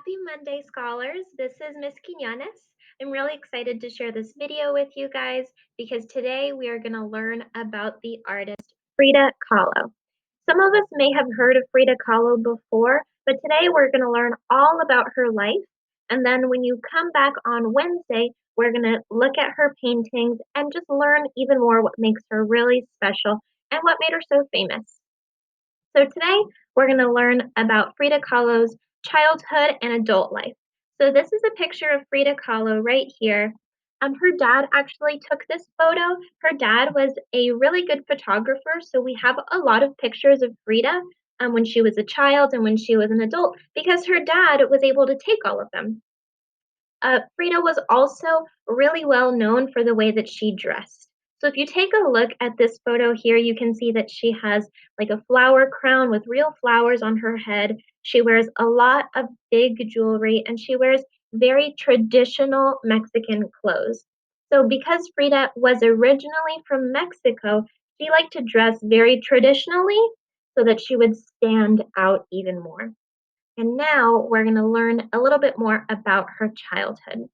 Happy Monday, scholars. This is Miss Quinones. I'm really excited to share this video with you guys because today we are going to learn about the artist Frida Kahlo. Some of us may have heard of Frida Kahlo before, but today we're going to learn all about her life. And then when you come back on Wednesday, we're going to look at her paintings and just learn even more what makes her really special and what made her so famous. So today we're going to learn about Frida Kahlo's childhood and adult life. So this is a picture of Frida Kahlo right here. Her dad actually took this photo. Her dad was a really good photographer, so we have a lot of pictures of Frida when she was a child and when she was an adult because her dad was able to take all of them. Frida was also really well known for the way that she dressed. So if you take a look at this photo here, you can see that she has like a flower crown with real flowers on her head. She wears a lot of big jewelry and she wears very traditional Mexican clothes. So because Frida was originally from Mexico, she liked to dress very traditionally so that she would stand out even more. And now we're going to learn a little bit more about her childhood.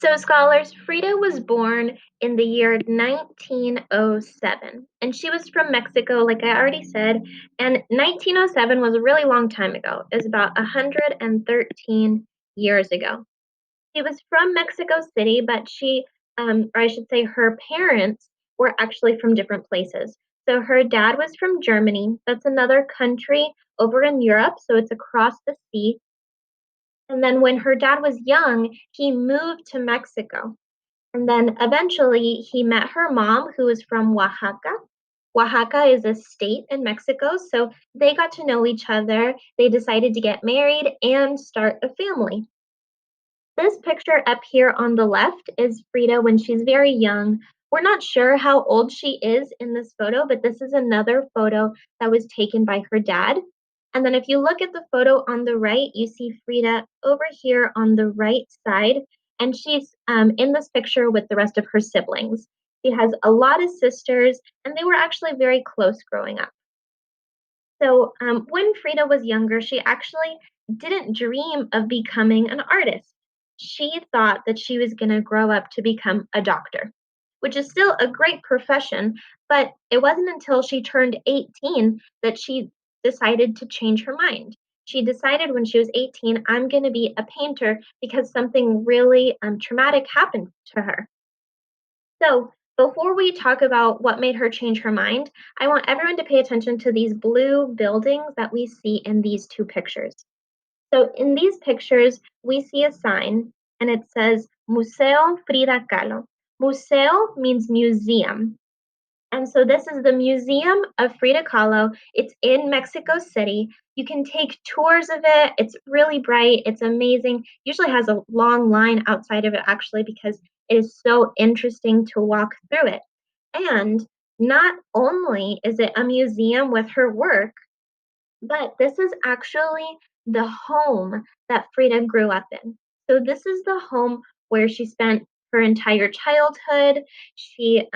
So, scholars, Frida was born in the year 1907, and she was from Mexico, like I already said. And 1907 was a really long time ago. It was about 113 years ago. She was from Mexico City, but or I should say, her parents were actually from different places. So her dad was from Germany. That's another country over in Europe, so it's across the sea. And then when her dad was young, he moved to Mexico. And then eventually he met her mom, who was from Oaxaca. Oaxaca is a state in Mexico, so they got to know each other. They decided to get married and start a family. This picture up here on the left is Frida when she's very young. We're not sure how old she is in this photo, but this is another photo that was taken by her dad. And then if you look at the photo on the right, you see Frida over here on the right side, and she's in this picture with the rest of her siblings. She has a lot of sisters, and they were actually very close growing up. So when Frida was younger, she actually didn't dream of becoming an artist. She thought that she was going to grow up to become a doctor, which is still a great profession, but it wasn't until she turned 18 that she decided to change her mind. She decided when she was 18, I'm going to be a painter because something really traumatic happened to her. So, before we talk about what made her change her mind, I want everyone to pay attention to these blue buildings that we see in these two pictures. So, in these pictures, we see a sign and it says Museo Frida Kahlo. Museo means museum. And so this is the Museum of Frida Kahlo. It's in Mexico City. You can take tours of it. It's really bright. It's amazing. Usually has a long line outside of it actually because it is so interesting to walk through it. And not only is it a museum with her work, but this is actually the home that Frida grew up in. So this is the home where she spent her entire childhood. She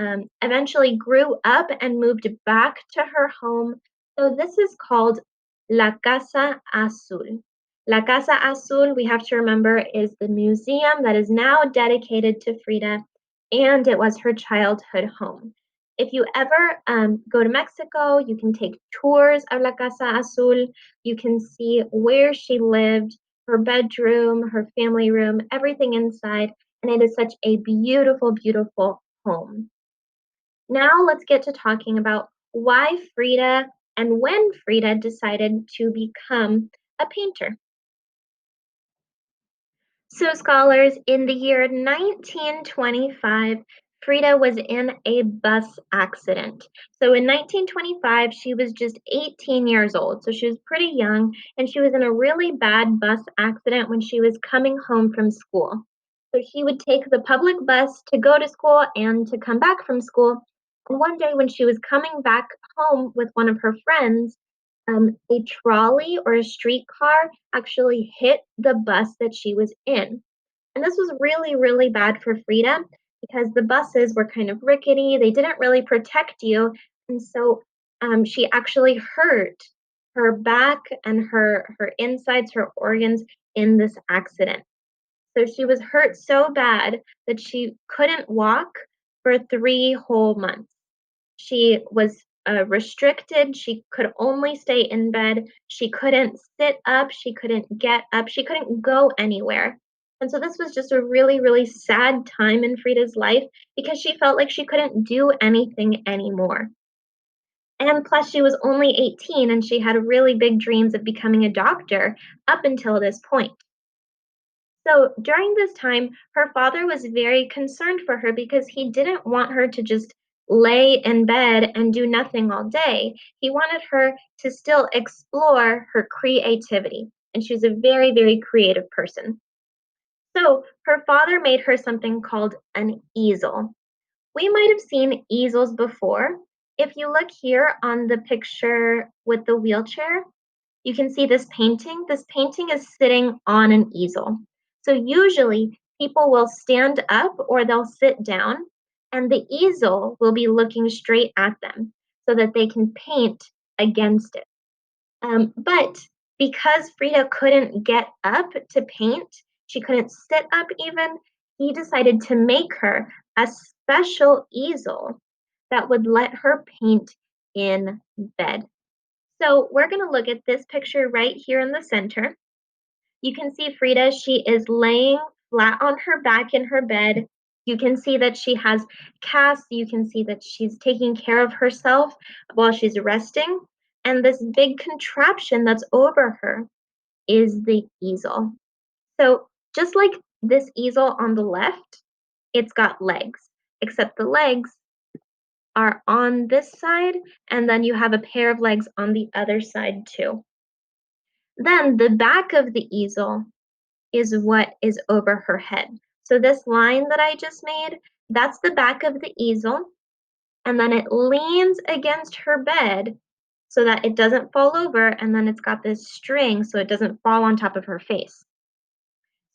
eventually grew up and moved back to her home. So this is called La Casa Azul. La Casa Azul, we have to remember, is the museum that is now dedicated to Frida, and it was her childhood home. If you ever go to Mexico, you can take tours of La Casa Azul. You can see where she lived, her bedroom, her family room, everything inside. And it is such a beautiful, beautiful home. Now let's get to talking about why Frida and when Frida decided to become a painter. So, scholars, in the year 1925, Frida was in a bus accident. So, in 1925, she was just 18 years old. So, she was pretty young, and she was in a really bad bus accident when she was coming home from school. So, she would take the public bus to go to school and to come back from school. And one day, when she was coming back home with one of her friends, a trolley or a streetcar actually hit the bus that she was in. And this was really, really bad for Frida because the buses were kind of rickety. They didn't really protect you. And so she actually hurt her back and her insides, her organs in this accident. So she was hurt so bad that she couldn't walk for 3 whole months. She was, restricted, she could only stay in bed, she couldn't sit up, she couldn't get up, she couldn't go anywhere. And so this was just a really, really sad time in Frida's life because she felt like she couldn't do anything anymore. And plus she was only 18 and she had really big dreams of becoming a doctor up until this point. So during this time, her father was very concerned for her because he didn't want her to just lay in bed and do nothing all day. He wanted her to still explore her creativity. And she was a very, very creative person. So her father made her something called an easel. We might have seen easels before. If you look here on the picture with the wheelchair, you can see this painting. This painting is sitting on an easel. So usually people will stand up or they'll sit down and the easel will be looking straight at them so that they can paint against it. But because Frida couldn't get up to paint, she couldn't sit up even, he decided to make her a special easel that would let her paint in bed. So we're going to look at this picture right here in the center. You can see Frida, she is laying flat on her back in her bed. You can see that she has casts. You can see that she's taking care of herself while she's resting. And this big contraption that's over her is the easel. So just like this easel on the left, it's got legs, except the legs are on this side, and then you have a pair of legs on the other side too. Then the back of the easel is what is over her head. So this line that I just made, that's the back of the easel, and then it leans against her bed so that it doesn't fall over, and then it's got this string so it doesn't fall on top of her face.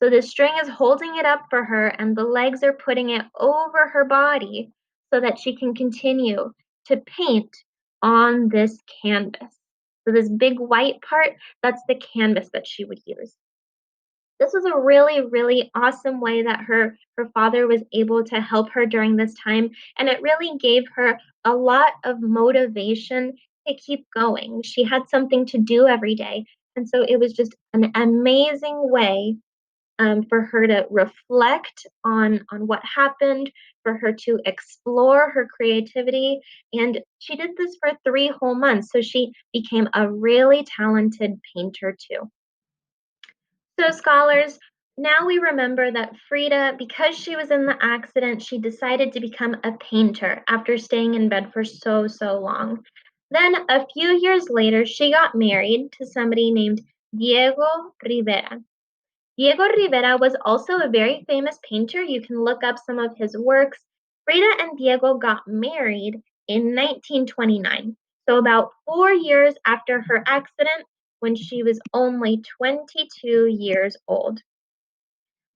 So the string is holding it up for her, and the legs are putting it over her body so that she can continue to paint on this canvas. So this big white part, that's the canvas that she would use. This was a really, really awesome way that her father was able to help her during this time, and it really gave her a lot of motivation to keep going. She had something to do every day, and so it was just an amazing way for her to reflect on what happened, for her to explore her creativity, and she did this for 3 whole months. So she became a really talented painter too. So, scholars, now we remember that Frida, because she was in the accident, she decided to become a painter after staying in bed for so, so long. Then, a few years later, she got married to somebody named Diego Rivera. Diego Rivera was also a very famous painter. You can look up some of his works. Frida and Diego got married in 1929, so about 4 years after her accident when she was only 22 years old.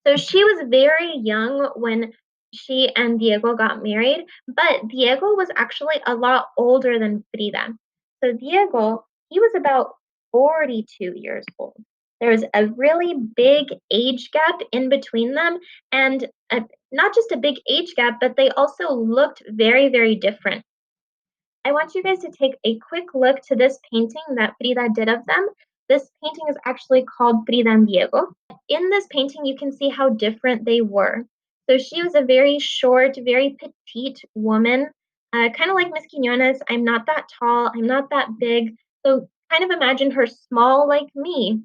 So she was very young when she and Diego got married, but Diego was actually a lot older than Frida. So Diego, he was about 42 years old. There's a really big age gap in between them, and not just a big age gap, but they also looked very, very different. I want you guys to take a quick look to this painting that Frida did of them. This painting is actually called Frida and Diego. In this painting, you can see how different they were. So she was a very short, very petite woman, kind of like Miss Quinones. I'm not that tall, I'm not that big. So kind of imagine her small like me,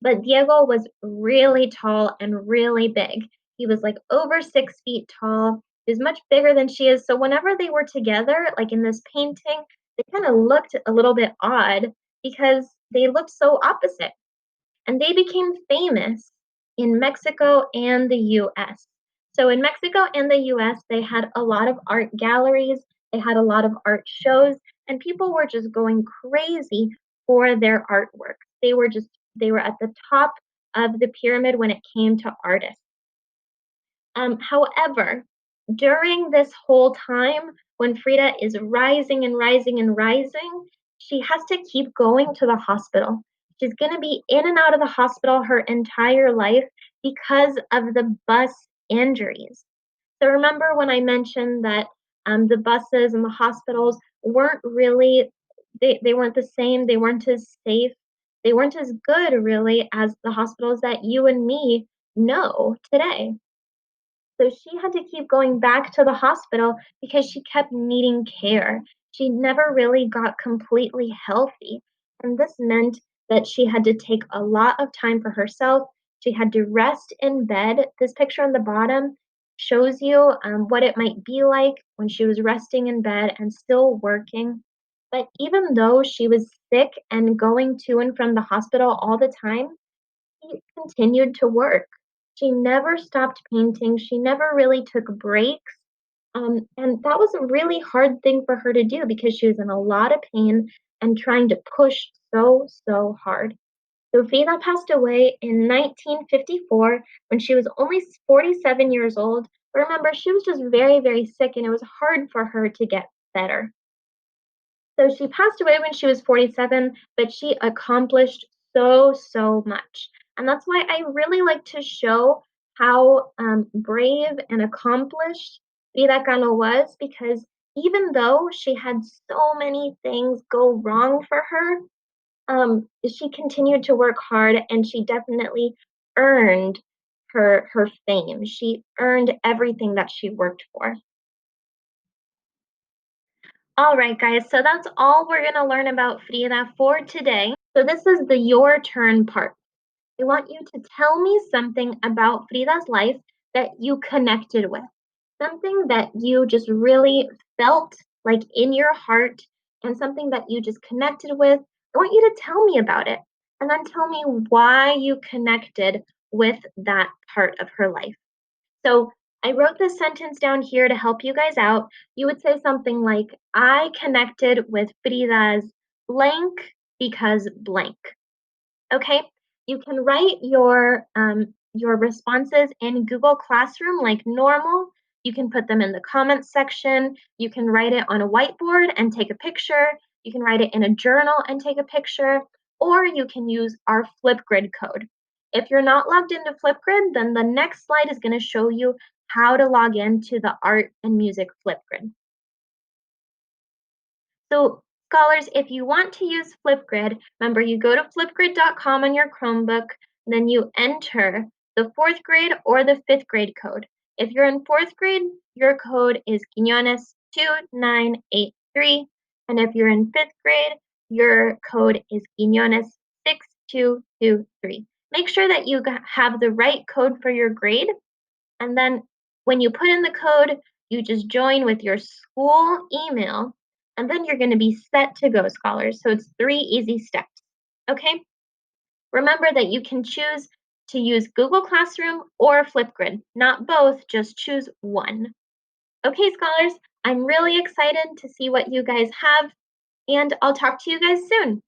but Diego was really tall and really big. He was like over 6 feet tall. He was much bigger than she is. So whenever they were together, like in this painting, they kind of looked a little bit odd because they looked so opposite. And they became famous in Mexico and the US. So in Mexico and the US, they had a lot of art galleries, they had a lot of art shows, and people were just going crazy for their artwork. They were at the top of the pyramid when it came to artists. However, during this whole time when Frida is rising and rising and rising, she has to keep going to the hospital. She's going to be in and out of the hospital her entire life because of the bus injuries. So remember when I mentioned that the buses and the hospitals weren't really they weren't the same, they weren't as safe, they weren't as good really as the hospitals that you and me know today. So she had to keep going back to the hospital because she kept needing care. She never really got completely healthy. And this meant that she had to take a lot of time for herself. She had to rest in bed. This picture on the bottom shows you what it might be like when she was resting in bed and still working. But even though she was sick and going to and from the hospital all the time, she continued to work. She never stopped painting, she never really took breaks, and that was a really hard thing for her to do because she was in a lot of pain and trying to push so, so hard. So Frida passed away in 1954 when she was only 47 years old. Remember, she was just very, very sick and it was hard for her to get better. So she passed away when she was 47, but she accomplished so, so much. And that's why I really like to show how brave and accomplished Frida Kahlo was, because even though she had so many things go wrong for her, she continued to work hard and she definitely earned her fame. She earned everything that she worked for. All right, guys, so that's all we're going to learn about Frida for today. So, this is the your turn part. I want you to tell me something about Frida's life that you connected with, something that you just really felt like in your heart, and something that you just connected with. I want you to tell me about it and then tell me why you connected with that part of her life. So I wrote this sentence down here to help you guys out. You would say something like, I connected with Frida's blank because blank. Okay? You can write your responses in Google Classroom like normal. You can put them in the comments section. You can write it on a whiteboard and take a picture. You can write it in a journal and take a picture, or you can use our Flipgrid code. If you're not logged into Flipgrid, then the next slide is going to show you how to log into the art and music Flipgrid. So scholars, if you want to use Flipgrid, remember you go to flipgrid.com on your Chromebook, then you enter the 4th grade or the 5th grade code. If you're in 4th grade, your code is Quiñones 2983, and if you're in 5th grade, your code is Quiñones 6223. Make sure that you have the right code for your grade, and then when you put in the code, you just join with your school email, and then you're going to be set to go, scholars. So it's 3 easy steps. Okay? Remember that you can choose to use Google Classroom or Flipgrid. Not both, just choose one. Okay, scholars, I'm really excited to see what you guys have, and I'll talk to you guys soon.